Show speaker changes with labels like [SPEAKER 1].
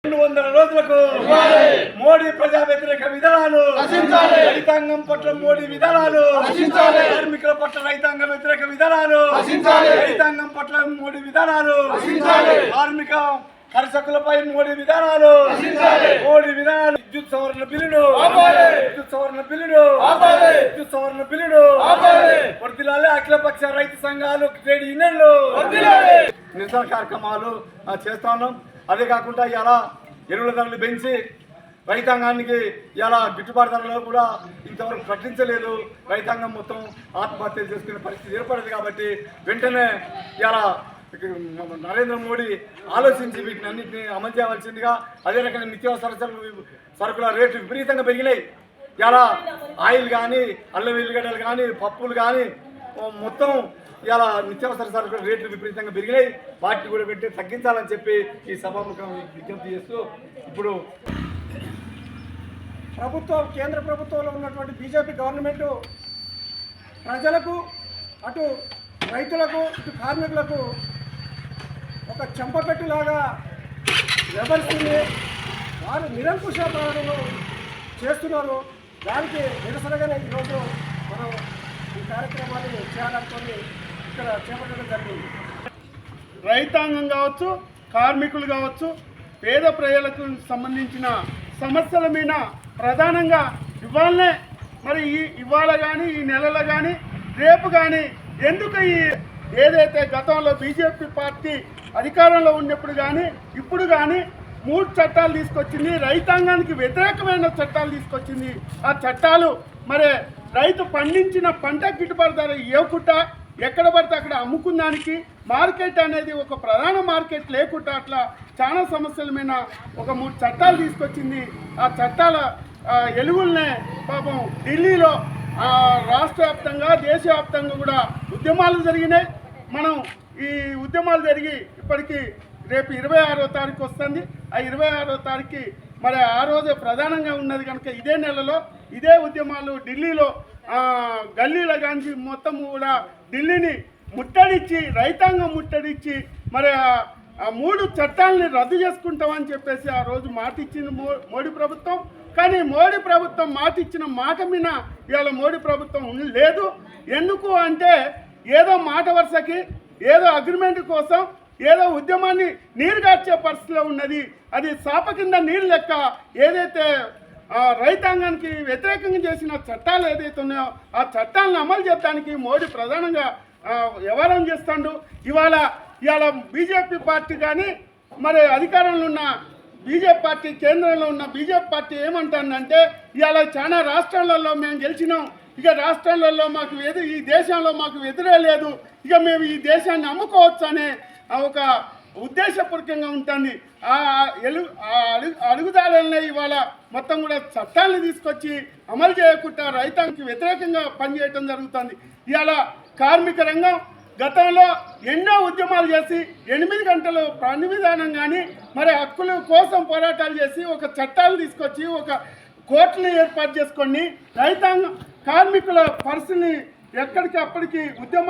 [SPEAKER 1] 200 రోజులకు మోడీ ప్రజా వ్యతిరేక విధానాలు, రైతాంగం పట్ల మోడీ విధానాలు, కార్మికుల పట్ల రైతాంగ వ్యతిరేక విధానాలు, రైతాంగం పట్ల మోడీ విధానాలు, కార్మిక కర్షకులపై మోడీ విధానాలు, మోడీ విధానాలు, విద్యుత్ సవరణ బిల్లును, విద్యుత్ సవరణ బిల్లును, విద్యుత్ సవరణ బిల్లును వర్ధిల్లాలి. అఖిలపక్ష రైతు సంఘాలు, ట్రేడ్ యూనియన్లు నిరసన కార్యక్రమాలు చేస్తా ఉన్నాం. అదే కాకుండా ఇలా ఎరువుల ధరలు పెంచి రైతాంగానికి ఇలా గిట్టుబాటు ధరలో కూడా ఇంతవరకు ప్రకటించలేదు. రైతాంగం మొత్తం ఆత్మహత్యలు చేసుకునే పరిస్థితి ఏర్పడదు. కాబట్టి వెంటనే ఇలా నరేంద్ర మోడీ ఆలోచించి వీటిని అన్నింటినీ అమలు చేయవలసిందిగా, అదే రకంగా నిత్యావసర సరుకుల రేట్లు విపరీతంగా పెరిగినాయి. ఇలా ఆయిల్ కానీ, అల్లం వెల్లిగడ్డలు కానీ, పప్పులు కానీ మొత్తం ఇలా నిత్యావసర సరుకుల రేట్లు విపరీతంగా పెరిగినాయి. వాటిని కూడా పెట్టి తగ్గించాలని చెప్పి ఈ సభాముఖం విజ్ఞప్తి చేస్తూ, ఇప్పుడు
[SPEAKER 2] కేంద్ర ప్రభుత్వంలో ఉన్నటువంటి బీజేపీ గవర్నమెంట్ ప్రజలకు, అటు రైతులకు, ఇటు కార్మికులకు ఒక చెంపపెట్టులాగా వ్యవహరిస్తుంది. వారు నిరంకుశ పాలనను చేస్తున్నారు. దానికి నిరసనగానే ఈరోజు మనం ఈ కార్యక్రమాన్ని చేయాలనుకొని ఇక్కడ చేపట్టడం జరిగింది.
[SPEAKER 3] రైతాంగం కావచ్చు, కార్మికులు కావచ్చు, పేద ప్రజలకు సంబంధించిన సమస్యల మీద ప్రధానంగా ఇవాళనే ఇవాళ కానీ, ఈ నెలలో కానీ, రేపు కానీ ఎందుకు ఏదైతే గతంలో బీజేపీ పార్టీ అధికారంలో ఉన్నప్పుడు కానీ ఇప్పుడు కానీ 3 చట్టాలు తీసుకొచ్చింది, రైతాంగానికి వ్యతిరేకమైన చట్టాలు తీసుకొచ్చింది. ఆ చట్టాలు రైతు పండించిన పంట గిట్టుబాటు ధర ఇవ్వకుండా ఎక్కడ పడితే అక్కడ అమ్ముకున్నానికి మార్కెట్ అనేది ఒక ప్రధాన మార్కెట్ లేకుండా అట్లా చాలా సమస్యల మీద ఒక 3 చట్టాలు తీసుకొచ్చింది. ఆ చట్టాల ఎలుగులనే పాపం ఢిల్లీలో రాష్ట్ర వ్యాప్తంగా, దేశవ్యాప్తంగా కూడా ఉద్యమాలు జరిగినాయి. మనం ఈ ఉద్యమాలు జరిగి ఇప్పటికీ రేపు 26వ తారీఖు వస్తుంది. ఆ 26వ తారీఖుకి ఆ రోజే ప్రధానంగా ఉన్నది కనుక ఇదే నెలలో ఇదే ఉద్యమాలు ఢిల్లీలో గల్లీల గాంచి మొత్తం కూడా ఢిల్లీని ముట్టడించి, రైతాంగం ముట్టడించి ఆ 3 చట్టాలని రద్దు చేసుకుంటామని చెప్పేసి ఆ రోజు మాట ఇచ్చింది మోడీ ప్రభుత్వం. కానీ మోడీ ప్రభుత్వం మాట ఇచ్చిన మాట మీద ఇవాళ మోడీ ప్రభుత్వం లేదు. ఎందుకు అంటే ఏదో మాట వరుసకి, ఏదో అగ్రిమెంట్ కోసం, ఏదో ఉద్యమాన్ని నీరుగార్చే పరిస్థితిలో ఉన్నది. అది చాప కింద నీరు లెక్క. ఏదైతే రైతాంగానికి వ్యతిరేకంగా చేసిన చట్టాలు ఏదైతే ఉన్నాయో ఆ చట్టాలను అమలు చేయడానికి మోడీ ప్రధానంగా వ్యవహారం చేస్తాడు. ఇవాళ బీజేపీ పార్టీ కానీ, అధికారంలో ఉన్న బీజేపీ పార్టీ, కేంద్రంలో ఉన్న బీజేపీ పార్టీ ఏమంటుందంటే ఇవాళ చాలా రాష్ట్రాలలో మేము గెలిచినాం, ఇక రాష్ట్రాలలో మాకు ఈ దేశంలో మాకు ఎదురే లేదు, ఇక మేము ఈ దేశాన్ని అమ్ముకోవచ్చు అనే ఒక ఉద్దేశపూర్వకంగా ఉంటుంది. అడుగుదాడలనే ఇవాళ మొత్తం కూడా చట్టాలను తీసుకొచ్చి అమలు చేయకుండా రైతాంగానికి వ్యతిరేకంగా పనిచేయటం జరుగుతుంది. ఇవాళ కార్మిక రంగం గతంలో ఎన్నో ఉద్యమాలు చేసి 8 గంటలు పని విధానం కానీ, హక్కుల కోసం పోరాటాలు చేసి ఒక చట్టాలు తీసుకొచ్చి ఒక కోర్టుని ఏర్పాటు చేసుకొని రైతాంగం కార్మికుల పరిస్థితిని ఎక్కడికి అప్పటికి ఉద్యమం